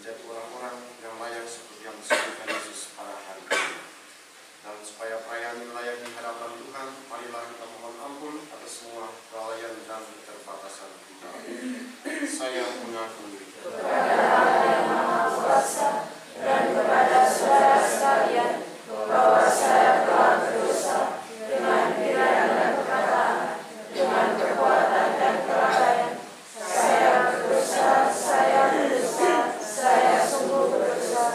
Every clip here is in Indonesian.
menjadi orang-orang yang layak seperti yang disebutkan Yesus pada hari ini. Dan supaya perayaan ini layak di hadapan Tuhan, marilah kita mohon ampun atas semua kelalaian dan keterbatasan kita. Saya mengakui kepada Allah yang Maha Kuasa dan kepada saudara sekalian bahwa saya telah berdosa dengan pikiran dan perkataan, dengan perbuatan dan kelalaian. Saya berdosa, saya sungguh berdosa.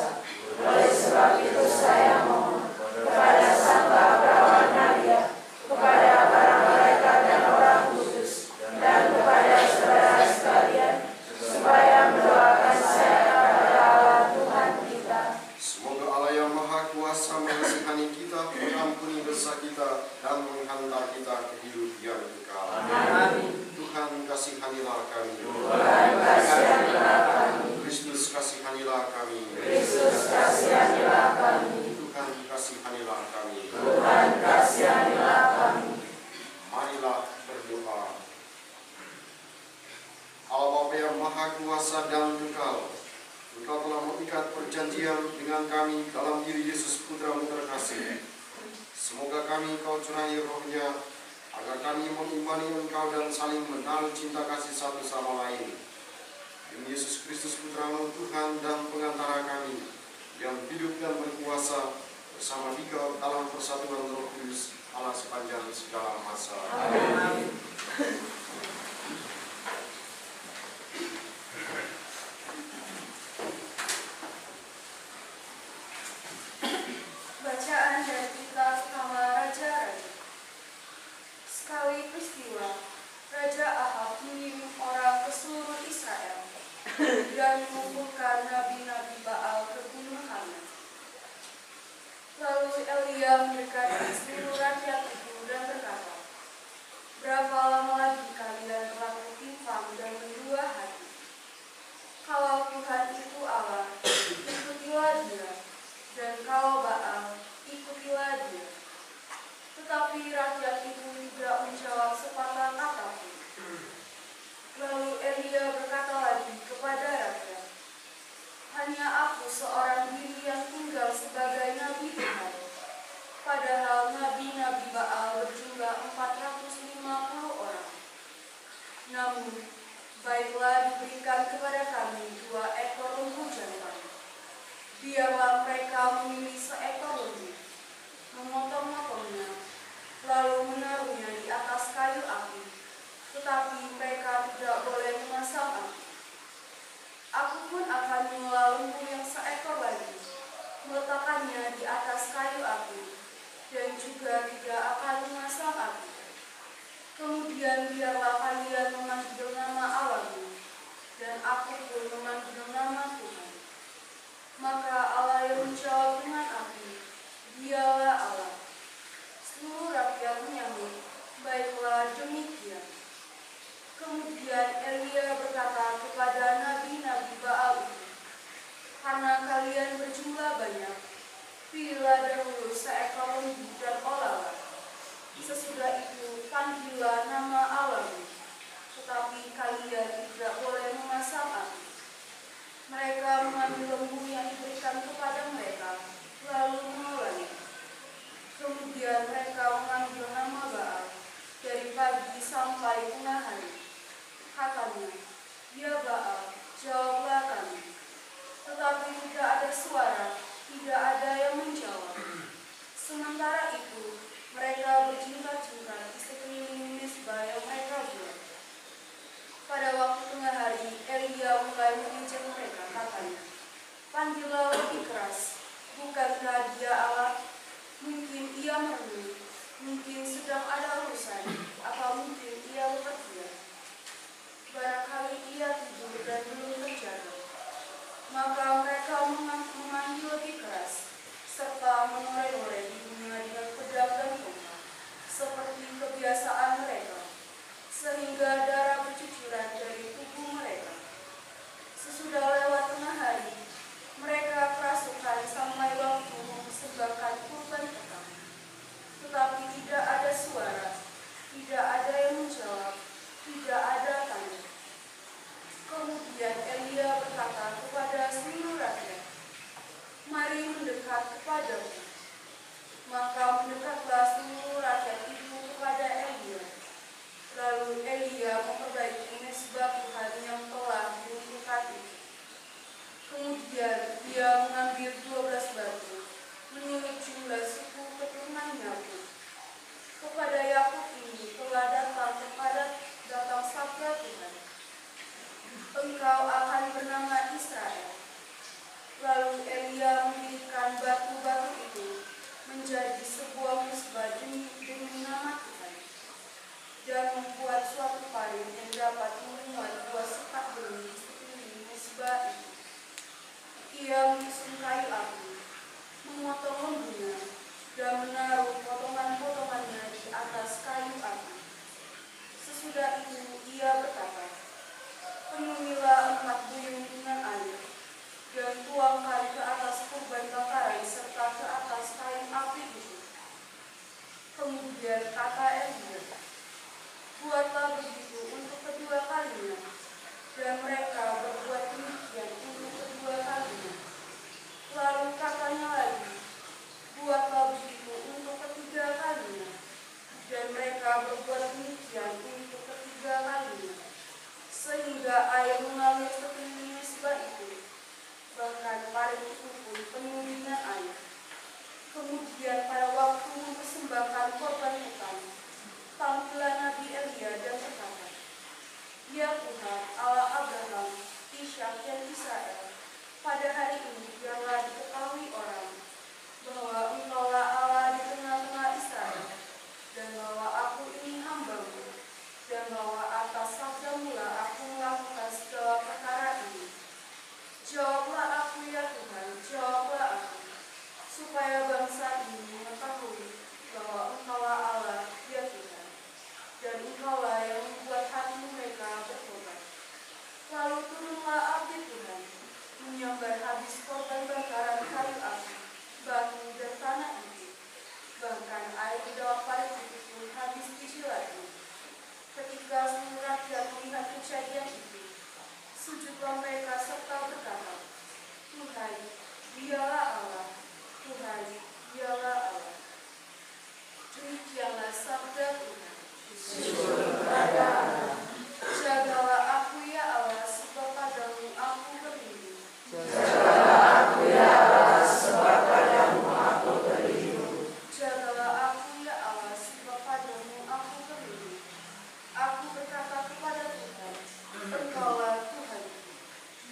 Oleh sebab itu saya mohon kepada Sangga Perawan Nadia, kepada para malaikat dan orang kudus, dan kepada saudara sekalian, supaya mendoakan saya kepada Allah Tuhan kita. semoga Allah yang Maha Kuasa mengasihani kita, mengampuni dosa kita, dan menghantar kita ke hidup yang kekal. Amin. Tuhan kasihanilah kami. Tuhan kasihanilah kami. Kristus kasihanilah kami. Kristus kasihanilah kami. Tuhan kasihanilah kami. Tuhan kasihanilah kami. Marilah berdoa. Allah Bapa yang Maha Kuasa dan kekal, Engkau telah mengikat perjanjian dengan kami dalam diri Yesus Putra-Mu terkasih. Semoga kami Kau curahi roh-Nya, agar kami mengimani Engkau dan saling menaruh cinta kasih satu sama lain. Demi Yesus Kristus Putra-Mu, Tuhan dan pengantara kami, yang hidup dan berkuasa bersama Dikau dalam persatuan Roh Kudus, Allah sepanjang segala masa. Amin. Bacaan dari kitab Nama Raja-Raja. Sekali peristiwa, Raja Ahab mengirim orang ke seluruh Israel dan mengumpulkan nabi-nabi Baal ke Gunung Karmel. Lalu Elia mendekati seluruh rakyat itu dan berkata, "Berapa lama lagi kalian berlaku timpang dan mendua hati? Kalau Tuhan itu Allah, ikutilah Dia, dan kalau Baal, ikutilah dia." Tetapi rakyat itu tidak menjawab sepatah kata pun. Lalu Elia berkata lagi kepada rakyat, "Hanya aku seorang diri yang tinggal sebagai nabi Tuhan, padahal nabi-nabi Baal berjumlah 450 orang. Namun, baiklah diberikan kepada kami 2 ekor lembu jantan. Biarlah mereka memilih seekor lembu, memotong-motongnya, lalu menaruhnya di atas kayu api, tetapi mereka tidak boleh memasang api. Aku pun akan mengolah lembu yang seekor lagi, meletakkannya di atas kayu api, dan juga tidak akan memasang api. Kemudian biarlah kalian memanggil nama Allahmu, dan aku pun memanggil nama Tuhan." Maka Allah yang menjawab dengan api, "Dialah Allah." Seluruh rakyat menyambut, "Baiklah demikian." Kemudian Elia berkata kepada nabi-nabi Baal itu, "Karena kalian berjumlah banyak, pilihlah dahulu seekor lembu dan olahlah. Sesudah itu panggillah nama Allahmu, tetapi kalian tidak boleh memasang api." Mereka mengambil lembu yang diberikan kepada mereka, lalu mengolahnya. Kemudian mereka mengambil nama Baal dari pagi sampai tengah hari. Katanya, "Ya Baal, jawablah kami." Tetapi tidak ada suara, tidak ada yang menjawab. Sementara itu, mereka berjingkat-jingkat di sekeliling mezbah yang mereka buat. Pada waktu tengah hari, Elia mulai mengejek mereka, katanya, "Panggillah lebih keras, bukankah Dia Allah? Mungkin Ia merenung, mungkin sedang ada urusan, atau mungkin Ia bekerja. Barangkali Ia tidur dan belum terjaga." Maka mereka memanggil lebih keras, serta menoreh-noreh di dunia dengan pedang dan tongkat, seperti kebiasaan mereka, sehingga darah bercucuran dari tubuh mereka. Sesudah lewat tengah hari, mereka kerasukan sampai waktu mempersembahkan kurban petang. Tetapi tidak ada suara, tidak ada yang menjawab, tidak ada tanda. Kemudian Elia berkata kepada seluruh mari mendekat kepadamu. Maka mendekatlah seluruh rakyat itu kepada Elia. Lalu Elia memperbaiki mezbah Tuhan yang telah diruntuhkan itu. Kemudian dia mengambil 12 batu, menurut jumlah suku keturunan Yakub. Kepada Yakub ini telah datang sabda Tuhan. Engkau akan bernama Israel. Lalu Elia mendirikan batu-batu itu menjadi sebuah mezbah demi nama Tuhan, dan membuat suatu parit yang dapat memuat 2 sekat benih di sekeliling mezbah itu. Ia menyusun kayu api, memotong lembunya, dan menaruh potongan-potongannya di atas kayu api. Sesudah itu ia berkata, penuhilah 4 buyung dengan air, dan tuangkan ke atas kurban bakaran serta ke atas kayu api itu. Kemudian kata Elia, buatlah begitu untuk kedua kalinya, dan mereka berbuat demikian untuk kedua kalinya. Lalu katanya lagi, buatlah begitu untuk ketiga kalinya, dan mereka berbuat demikian untuk ketiga kalinya. Sehingga air mengalir sekeliling mezbah itu, bahkan parit itu pun penuh dengan air. Kemudian pada waktu mempersembahkan korban hutan, tampillah Nabi Elia dan berkata, ya Tuhan, Allah Abraham, Ishak dan Israel, pada hari ini biarlah diketahui orang bahwa Engkaulah Allah di tengah-tengah Israel, dan bahwa aku ini hamba-Mu, dan bahwa atas sabda-Mu lah aku melakukan segala perkara ini. Jawablah aku ya Tuhan, jawablah aku, supaya bangsa ini mengetahui bahwa Engkaulah Allah ya Tuhan, dan Engkaulah yang membuat hati mereka bertobat. Lalu turunlah abdi Tuhan, menyambar habis korban bakaran kayu api, batu dan tanah itu. Bahkan air di dalam parit itu pun habis dijilatnya. Ketika seluruh rakyat melihat kejadian itu, sujudlah mereka serta berkata, Tuhan, dialah Allah, Tuhan, dialah Allah. Demikianlah sabda Tuhan. Jagalah aku ya Allah, sebab padamu aku berlindung. Jagalah aku ya Allah, sebab padamu aku berlindung. Jagalah aku ya Allah, sebab padamu aku berlindung. Aku berkata kepada Tuhan, Engkaulah Tuhan.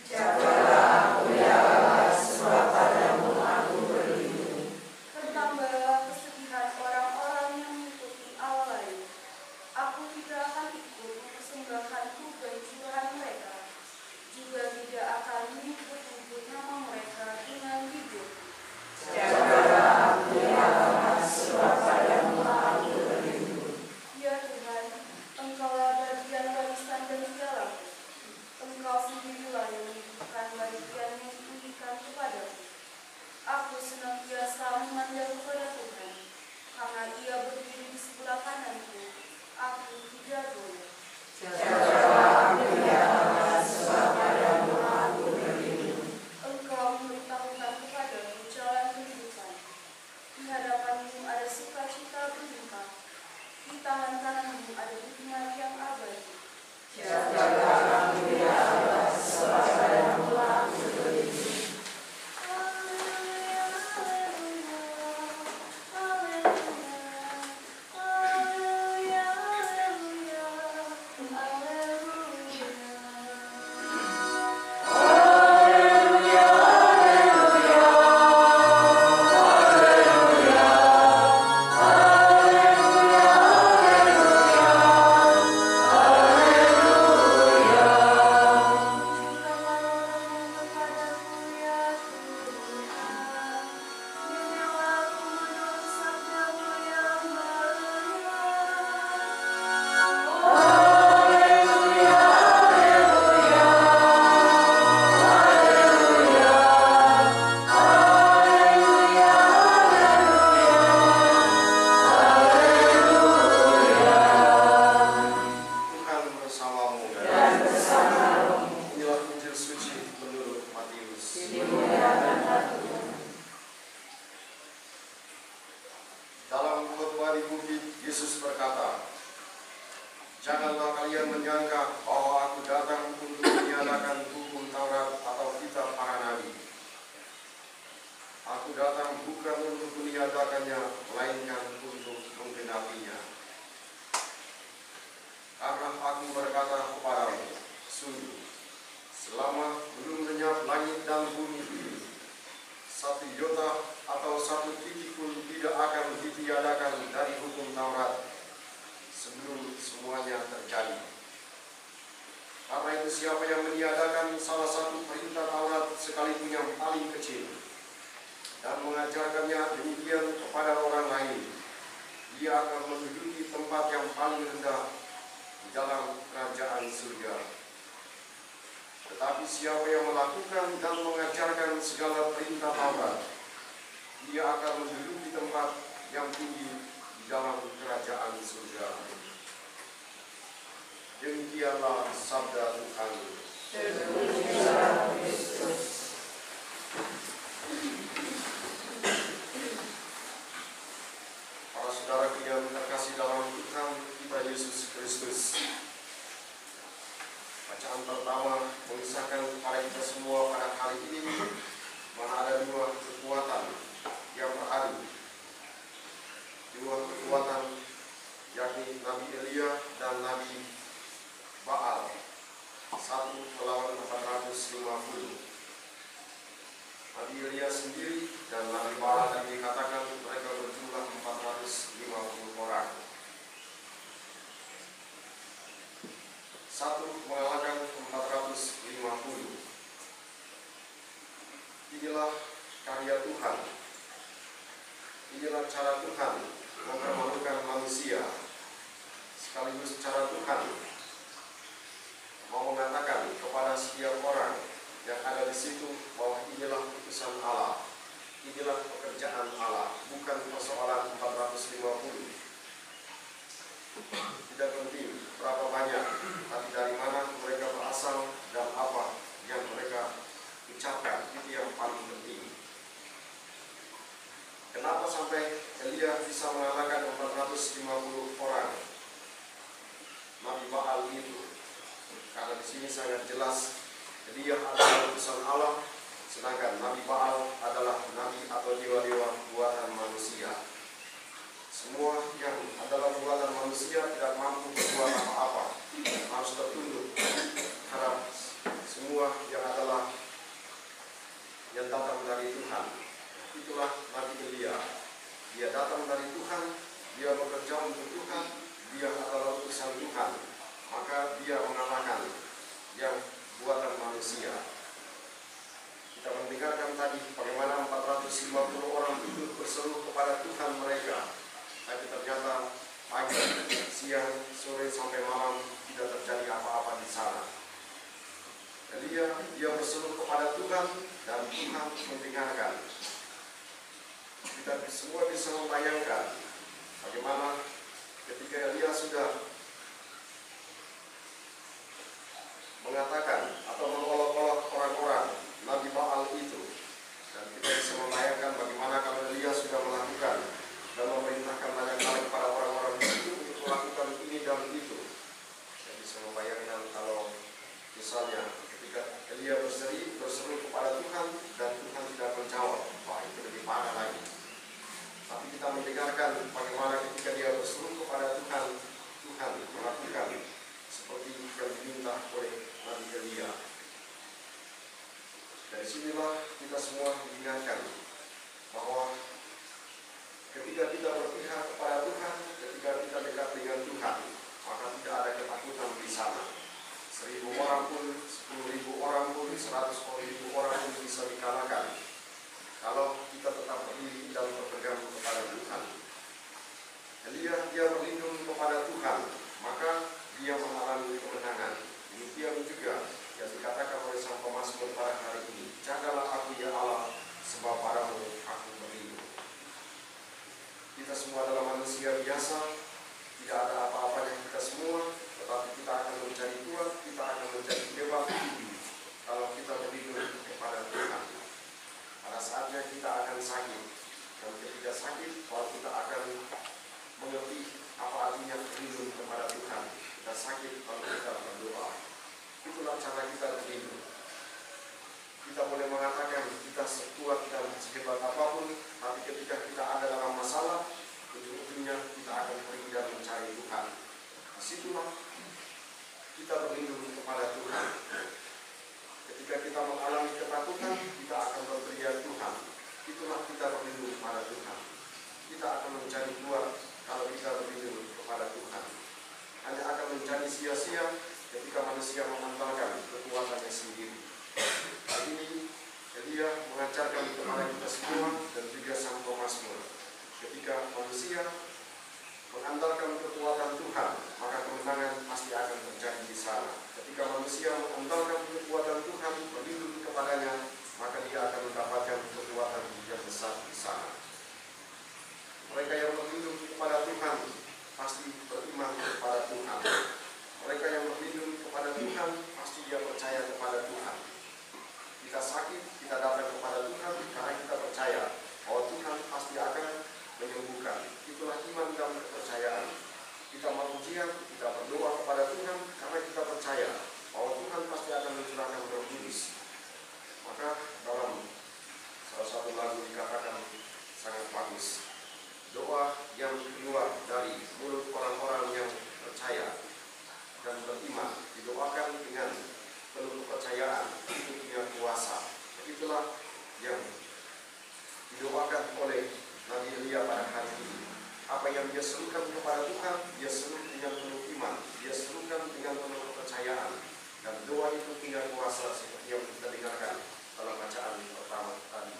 Jagalah aku ya Allah, sebab padamu aku berlindung. Bertambahlah kesedihan orang-orang yang mengikuti Allah lain. Aku tidak akan ikut mempersembahkan kurban curahan mereka, juga tidak akan menyebut-nyebut nama mereka dengan bibir. Jagalah aku ya Allah, sebab padamu aku berlindung. Ya Tuhan, Engkaulah bagian warisan dan segalaku. Engkau sendirilah yang menentukan bagian yang diberikan kepadaku. Aku senantiasa memandang kepada Tuhan, karena Ia berdiri di sebelah kananku. Aku tidak boleh. Jagalah aku ya Allah, sebab padamu aku berlindung. Engkau memberitahukan kepadaku jalan kehidupan. Di hadapanmu ada sukacita berlimpah. Di tangan kananmu ada hikmat yang abadi. Jagalah aku ya Allah, sebab padamu aku berlindung. Haleluya, haleluya, haleluya, Yesus berkata, "Janganlah kalian menyangka bahwa aku datang untuk meniadakan hukum Taurat atau kitab para nabi. Aku datang bukan untuk meniadakannya, melainkan untuk menggenapinya. Karena aku berkata kepadamu, sungguh, selama belum lenyap langit dan bumi ini, satu iota atau satu titik pun tidak akan ditiadakan dari hukum Taurat sebelum semuanya terjadi. Karena itu siapa yang meniadakan salah satu perintah Taurat sekalipun yang paling kecil dan mengajarkannya demikian kepada orang lain, dia akan menduduki tempat yang paling rendah di dalam kerajaan surga. Tetapi siapa yang melakukan dan mengajarkan segala perintah Taurat, dia akan menduduki tempat yang tinggi di dalam kerajaan surga." Demikianlah sabda Tuhan. Para saudara yang terkasih dalam Tuhan kita Yesus Kristus, bacaan pertama mengisahkan kepada kita semua pada hari ini mana ada dua kekuatan yang beradu. Dua kekuatan, yakni Nabi Elia dan Nabi Baal. Satu melawan 450. Nabi Elia sendiri dan Nabi Baal yang dikatakan mereka berjumlah 450 orang. Satu mengalahkan 450. Inilah karya Tuhan. Inilah cara Tuhan mempermalukan manusia. Sekaligus cara Tuhan mau mengatakan kepada setiap orang yang ada di situ bahwa inilah putusan Allah. Inilah pekerjaan Allah, bukan persoalan 450. Tidak penting berapa banyak, tapi dari mana mereka berasal dan apa yang mereka ucapkan, itu yang paling penting. Kenapa sampai Elia bisa mengalahkan 450 orang Nabi Baal itu? Karena di sini sangat jelas Elia adalah utusan Allah, sedangkan Nabi Baal adalah nabi atau dewa-dewa buatan manusia. Semua yang adalah buatan manusia tidak mampu berbuat apa-apa, harus tertunduk terhadap semua yang adalah yang datang dari Tuhan. Itulah Nabi Elia. Dia datang dari Tuhan, dia bekerja untuk Tuhan, dia adalah utusan Tuhan. Maka dia mengalahkan yang buatan manusia. Kita mendengarkan tadi bagaimana 450 orang itu berseru kepada Tuhan mereka. Tapi ternyata pagi, siang, sore sampai malam tidak terjadi apa-apa di sana. Elia dia berseru kepada Tuhan dan Tuhan mendengarkan. Kita semua bisa membayangkan bagaimana ketika Elia sudah mengatakan atau mengolok-olok orang-orang Nabi Baal itu, dan kita bisa membayangkan bagaimana kalau Elia sudah melakukan dan memerintahkan banyak kali kepada orang-orang itu untuk melakukan ini dan itu. Saya bisa membayangkan kalau misalnya ketika Elia berseru kepada Tuhan dan Tuhan tidak menjawab, wah itu lebih parah lagi. Tapi kita mendengarkan bagaimana ketika dia berseru kepada Tuhan, Tuhan melakukan seperti yang diminta oleh Nabi Elia. Dari sinilah kita semua diingatkan bahwa ketika kita berpihak kepada Tuhan, ketika kita dekat dengan Tuhan, maka tidak ada ketakutan di sana. 1.000 orang pun, 10.000 orang pun, 100.000 orang pun bisa dikalahkan kalau kita tetap berdiri dan berpegang kepada Tuhan. Elia dia berlindung kepada Tuhan, maka dia mengalami kemenangan. Demikian juga yang dikatakan oleh sang pemazmur pada hari ini, jagalah aku ya Allah, sebab padamu aku berlindung. Kita semua adalah manusia biasa, tidak ada apa-apanya kita semua, tetapi kita akan menjadi kuat, kita akan menjadi hebat kita sakit kalau kita berdoa. Itulah cara kita berlindung. Kita boleh mengatakan kita sekuat dan sehebat apapun, tapi ketika kita ada dalam masalah, ujung-ujungnya kita akan pergi dan mencari Tuhan. Disitulah kita berlindung kepada Tuhan. Ketika kita mengalami ketakutan, kita akan berteriak Tuhan. Itulah kita berlindung kepada Tuhan. Kita akan mencari kuat kalau kita berlindung kepada Tuhan. Hanya akan menjadi sia-sia ketika manusia mengandalkan kekuatannya sendiri. Hal ini Elia mengajarkan kepada kita semua dan juga sang pemazmur. Ketika manusia mengandalkan kekuatan Tuhan, maka kemenangan pasti akan terjadi di sana. Ketika manusia mengandalkan kekuatan Tuhan, berlindung kepadanya, maka dia akan mendapatkan kekuatan yang besar di sana. Mereka yang berlindung kepada Tuhan pasti beriman kepada Tuhan. Mereka yang berlindung kepada Tuhan pasti dia percaya kepada Tuhan. Kita sakit, kita datang kepada Tuhan karena kita percaya bahwa Tuhan pasti akan menyembuhkan. Itulah iman dan kepercayaan. Kita mengujian, kita berdoa kepada Tuhan karena kita percaya bahwa Tuhan pasti akan mencurahkan Roh Kudus. Maka dalam salah satu lagu dikatakan sangat bagus, doa yang keluar dari mulut orang-orang yang percaya dan beriman didoakan dengan penuh kepercayaan, itu punya kuasa. Itulah yang didoakan oleh Nabi Elia pada hari ini. Apa yang dia serukan kepada Tuhan, dia seru dengan penuh iman, dia serukan dengan penuh kepercayaan, dan doa itu punya kuasa seperti yang kita dengarkan dalam bacaan pertama tadi.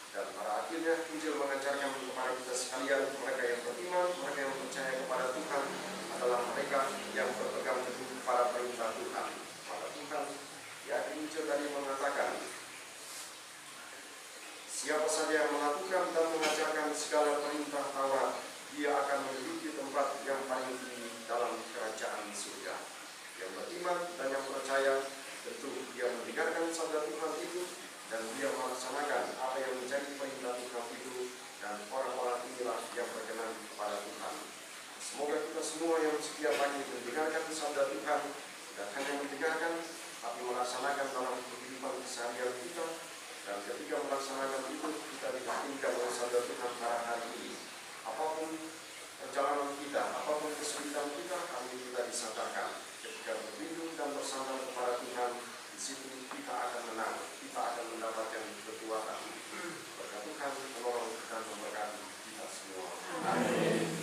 Dan pada akhirnya Injil mengajarkan kepada kita sekalian, mereka yang beriman, mereka yang percaya kepada Tuhan adalah mereka yang berpegang teguh kepada perintah Tuhan. Pada Tuhan, di akhir Injil tadi mengatakan, siapa saja yang melakukan dan mengajarkan segala perintah Taurat, dia akan memiliki tempat yang paling tinggi dalam kerajaan surga. Yang beriman dan yang percaya, tentu dia mendengarkan sabda Tuhan itu, dan dia melaksanakan apa yang menjadi perintah Tuhan itu, dan orang-orang inilah yang berkenan kepada Tuhan. Semoga kita semua yang setiap pagi mendengarkan sabda Tuhan, dan hanya mendengarkan, tapi melaksanakan dalam kehidupan keseharian kita, dan ketika melaksanakan itu, kita diyakinkan oleh sabda Tuhan pada hari ini. Apapun perjalanan kita, apapun kesulitan kita, hari ini kita disadarkan. Ketika berlindung dan bersandar kepada Tuhan, di situ kita akan menang, kita akan mendapatkan kekuatan. Berkat Tuhan menolong dan memberkati kita semua. Amin.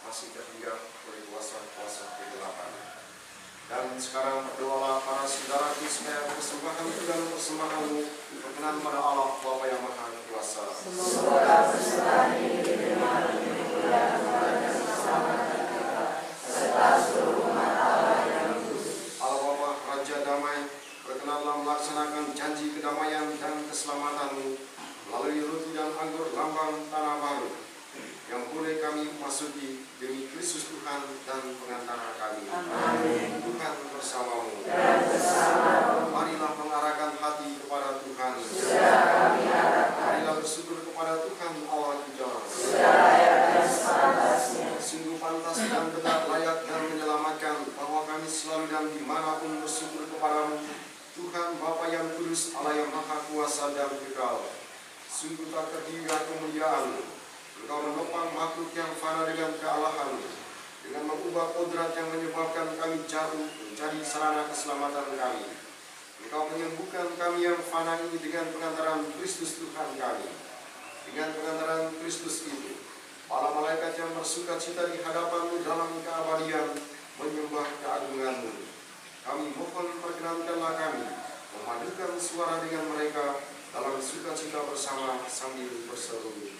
Masih terhingga oleh kuasa-kuasa kegelapan. persembahan-Mu berkenan pada Allah Bapa yang Maha Kuasa. Semoga persembahan ini diterima dan dimuliakan kepada keselamatan kita serta seluruh umat Allah yang kudus. Allah Bapa Raja Damai, berkenanlah melaksanakan janji kedamaian dan keselamatan-Mu melalui roti dan anggur lambang tanah baru yang boleh kami masuki demi Kristus Tuhan dan pengantara kami. Amin. Tuhan bersamamu. Dan bersamamu. Marilah mengarahkan hati kepada Tuhan. Sudah kami harapkan. Marilah bersyukur kepada Tuhan Allah kita. Sudah layak dan sepantasnya. Sungguh pantas dan benar, layak dan menyelamatkan bahwa kami selalu dan dimanapun bersyukur kepadamu, Tuhan Bapa yang kudus, Allah yang Maha Kuasa dan kekal. Sungguh tak terhingga kemuliaan-Mu. Engkau menopang makhluk yang fana dengan kealahan-Mu, dengan mengubah kodrat yang menyebabkan kami jatuh menjadi sarana keselamatan kami. Engkau menyembuhkan kami yang fana ini dengan pengantaran Kristus Tuhan kami. Dengan pengantaran Kristus itu, para malaikat yang bersuka cita di hadapan-Mu dalam keabadian menyembah keagungan-Mu. Kami mohon perkenankanlah kami memadukan suara dengan mereka dalam sukacita bersama sambil berseru.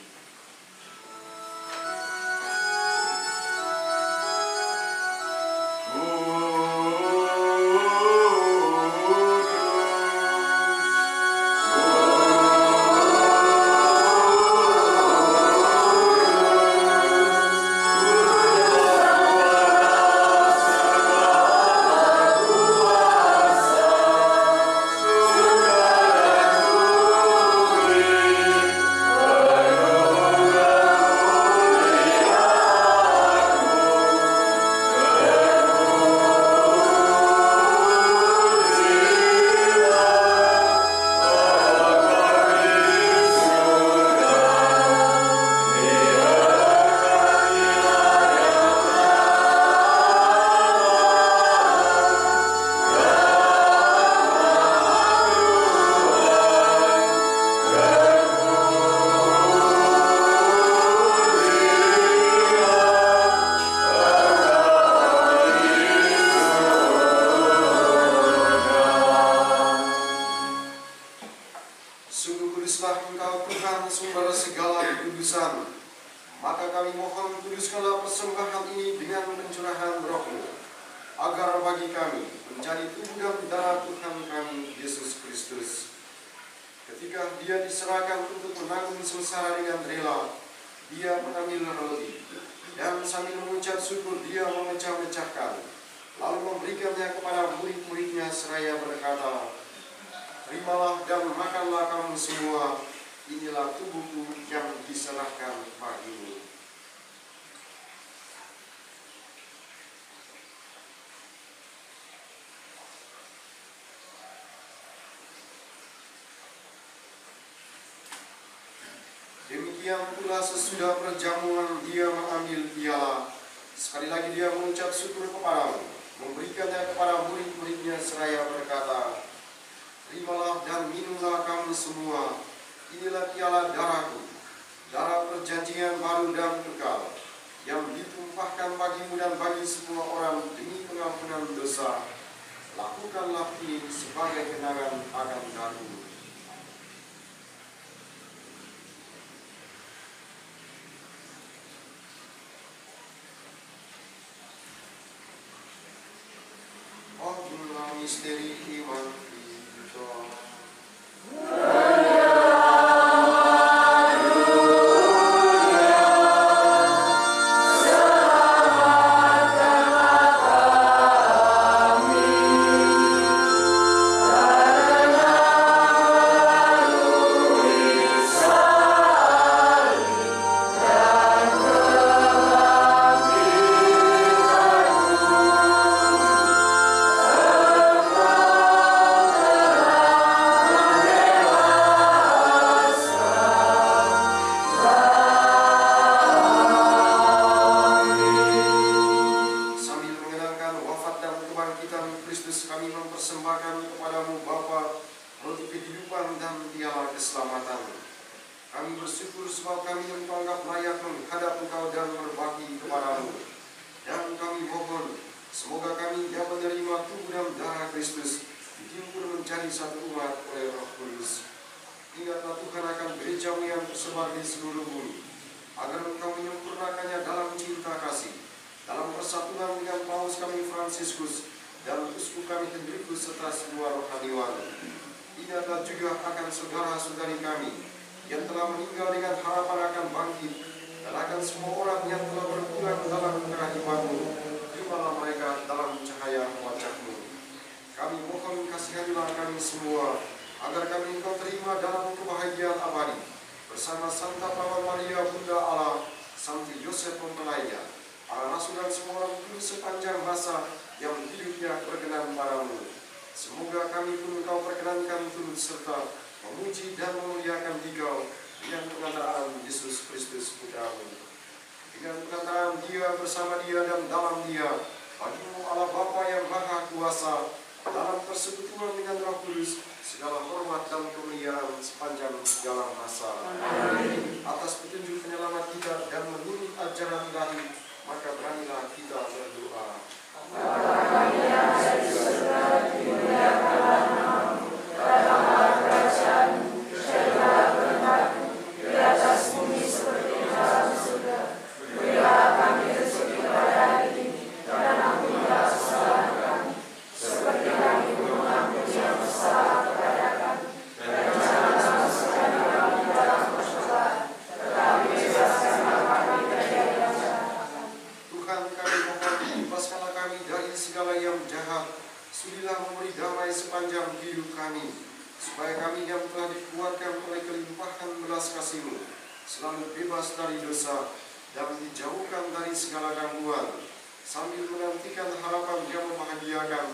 Demikian pula sesudah perjamuan dia mengambil piala. Sekali lagi dia mengucap syukur kepadamu, memberikannya kepada murid-muridnya seraya berkata, "Terimalah dan minumlah kamu semua, inilah piala darahku, darah perjanjian baru dan kekal, yang ditumpahkan bagimu dan bagi semua orang demi pengampunan dosa. Lakukanlah ini sebagai kenangan akan aku." Misteri iman kita. dihimpun menjadi satu umat oleh Roh Kudus. Ingatlah Tuhan akan gerejamu yang tersebar di seluruh bumi, agar Engkau menyempurnakannya dalam cinta kasih, dalam persatuan dengan Paus kami Fransiskus dan Uskup kami Hendrikus serta semua rohaniwan. Ingatlah juga akan saudara-saudari kami yang telah meninggal dengan harapan akan bangkit, dan akan semua orang yang telah berpulang dalam kerahimanmu. Terimalah mereka dalam cahaya wajah-Mu. Kami mohon kasihanilah kami semua, agar kami Engkau terima dalam kebahagiaan abadi, bersama Santa Perawan Maria Bunda Allah, Santo Yosef Mempelainya, para rasul dan semua orang kudus sepanjang masa yang hidupnya berkenan padamu. Semoga kami pun Engkau perkenankan turut serta memuji dan memuliakan Dikau dengan pengantaraan Yesus Kristus Putra-Mu. Dengan pengantaraan Dia, bersama Dia, dan dalam Dia, bagimu Allah Bapa yang Maha Kuasa, dalam persekutuan dengan Roh Kudus, segala hormat dan kemuliaan sepanjang segala masa. Amin. Atas petunjuk penyelamat kita dan menurut ajaran ilahi, maka beranilah kita berdoa. Bapa kami yang ada di surga, dimuliakanlah namamu, datanglah kerajaanmu, jadilah kehendakmu di atas bumi seperti di dalam surga. Berilah kami rezeki pada hari ini, dan ampunilah kesalahan kami, seperti kami mengampuni yang bersalah kepada kami. Dan janganlah masukkan kami dalam pencobaan, tetapi bebaskanlah kami dari yang jahat. Tuhan, kami mohon, bebaskanlah kami dari segala yang jahat. Sudilah memberi damai sepanjang hidup kami, supaya kami yang telah dikuatkan oleh kelimpahan belas kasih-Mu selalu bebas dari dosa dan dijauhkan dari segala gangguan, sambil menantikan harapan yang membahagiakan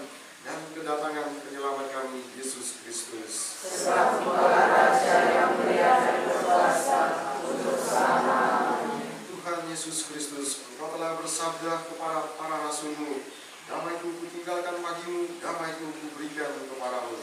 dan kedatangan penyelamat kami, Yesus Kristus. Sebab Engkaulah Raja yang mulia dan berkuasa untuk selama-lamanya. Tuhan Yesus Kristus, Engkau telah bersabda kepada para rasul-Mu, damai-Ku kutinggalkan bagimu, damai-Ku kuberikan kepadamu.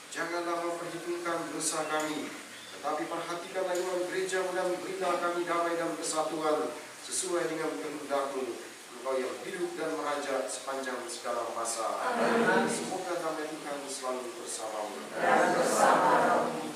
Janganlah memperhitungkan dosa kami, tetapi perhatikanlah iman gereja-Mu dan berilah kami damai dan kesatuan sesuai dengan kehendak-Mu, Engkau yang hidup dan meraja sepanjang segala masa. Amin. Semoga damai Tuhan selalu bersamamu. Dan bersama rohmu.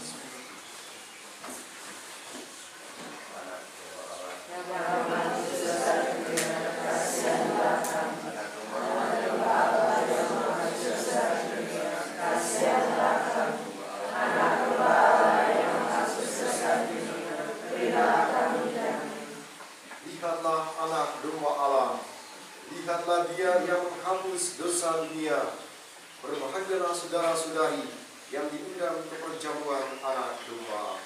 Lihatlah anak domba Allah, lihatlah Dia yang menghapus dosa dunia. Berbahagialah saudara-saudari yang diundang ke perjamuan anak domba.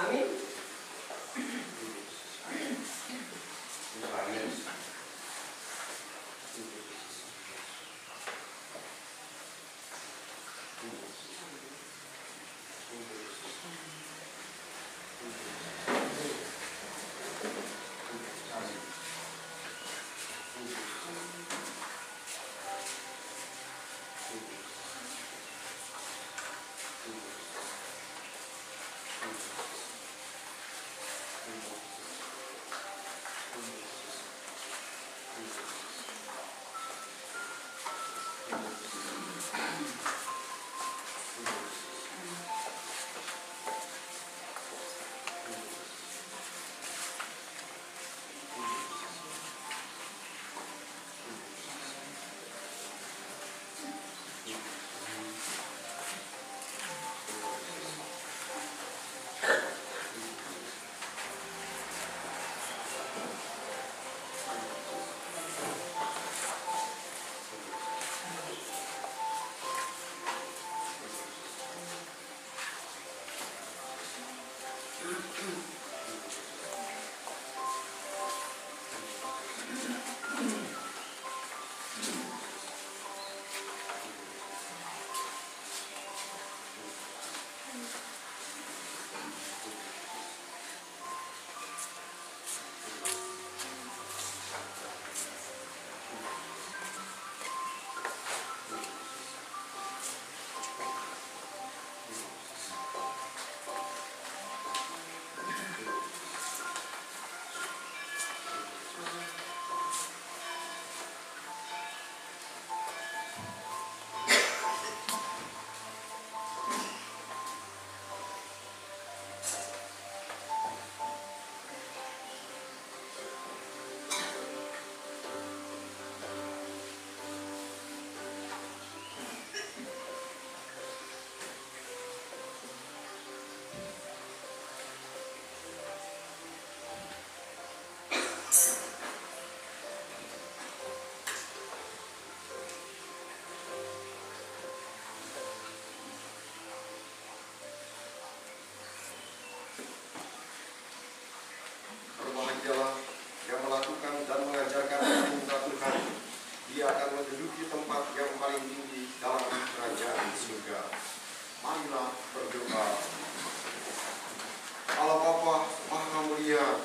Amin. Amin. Berbahagialah yang melakukan dan mengajarkan perintah Tuhan. Dia akan menduduki tempat yang paling tinggi dalam kerajaan surga. Marilah berdoa. Allah Bapa Maha Mulia,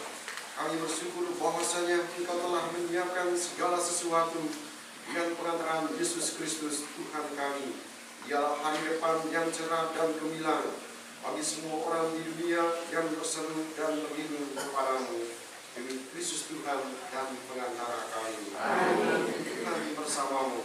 kami bersyukur bahwasanya Engkau telah menyiapkan segala sesuatu dengan perantaraan Yesus Kristus Tuhan kami. Dialah hari depan yang cerah dan gemilang bagi semua orang di dunia yang berseru dan berlindung kepadamu. Demi Kristus Tuhan dan pengantara kami. Amin. Tuhan bersamamu.